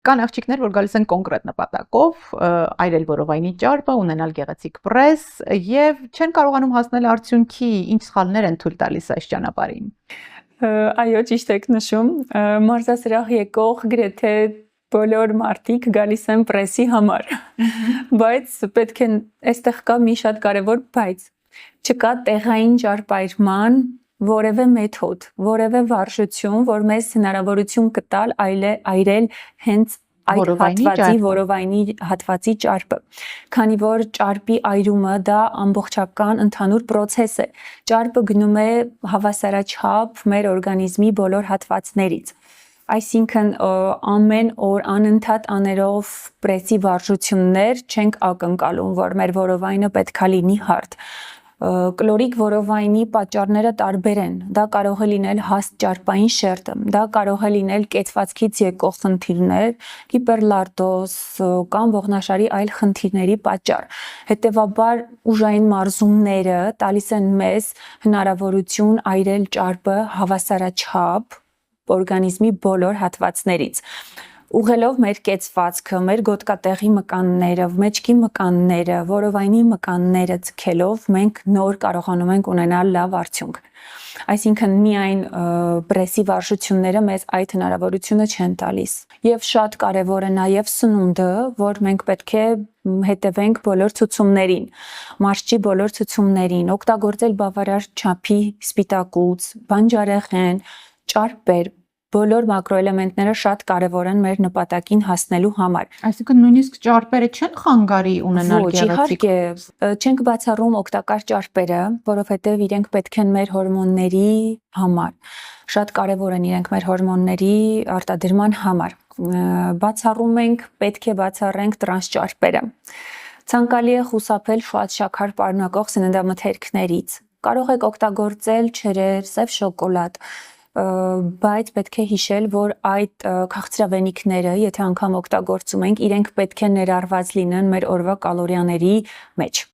Կան աղջիկներ, որ գալիս են կոնկրետ նպատակով, այրել որովայնի ճարպը, ունենալ գեղեցիկ պրես եւ չեն կարողանում հասնել արդյունքի, ինչ սխալներ են թույլ տալիս այս ճանապարհին։ Այո, ճիշտ եք նշում, մարզասրահ եկող գրեթե բոլոր մարդիկ գալիս են պրեսի համար, բայց պետք է այստեղ կա մի շատ կարևոր բայց, չկա տեղային ճարպայրման որևէ մեթոդ, որևէ վարժություն, որ մեզ հնարավորություն կտալ այրել հենց այդ հատվածի որովայնի հատվածի ճարպը, քանի որ ճարպի այրումը դա ամբողջական ընդհանուր process է, ճարպը գնում է հավասարաչափ մեր օրգանիզմի բոլոր հատվածներից, այսինքն ամեն օր անընդհատ աներով պրեսի վարժություններ չենք ակնկալում, որ մեր որովայնը պետքա լինի հարթ, կլորիկ որովայնի պատճառները տարբեր են, դա կարող է լինել հաստ ճարպային շերտը, դա կարող է լինել կեցվածքից եկող խնդիրներ, հիպերլարդոզ կամ ողնաշարի այլ խնդիրների պատճառ, հետևաբար ուժային մարզումները տալիս են մեզ հնարավորություն այրել ճարպը հավասարաչափ օրգանիզմի բոլոր հատվածներից, ուղղելով մեր կեցվածքը, մեր գոտկատեղի մկանները, մեջքի մկանները, որովայնի մկանները ձգելով մենք նոր կարողանում ենք ունենալ լավ արդյունք, այսինքն միայն պրեսի վարժությունները մեզ այդ հնարավորությունը չեն տալիս եւ շատ կարեւոր է նաեւ սնունդը, որ մենք պետք է հետևենք բոլոր ցուցումներին, մարզչի բոլոր ցուցումներին, օգտագործել բավարար չափի սպիտակուց, բանջարեղեն, ճարպեր, բոլոր մակրոէլեմենտները շատ կարևոր են մեր նպատակին հասնելու համար։ Այսինքն նույնիսկ ճարպերը չեն խանգարի ունենալ գեղեցիկ։ Իհարկե, չենք բացառում օգտակար ճարպերը, որովհետև իրենք պետք են մեր հորմոնների համար։ Շատ կարևոր են իրենք մեր հորմոնների արտադրման համար։ Բացառում ենք, պետք է բացառենք տրանս ճարպերը։ Ցանկալի է խուսափել շատ շաքար պարունակող սննդամթերքներից։ Կարող եք օգտագործել ջրեր, սև շոկոլադ, բայց պետք է հիշել, որ այդ քաղցրավենիքները, եթե անգամ օգտագործում ենք, իրենք պետք է ներառված լինեն մեր օրվա կալորիաների մեջ։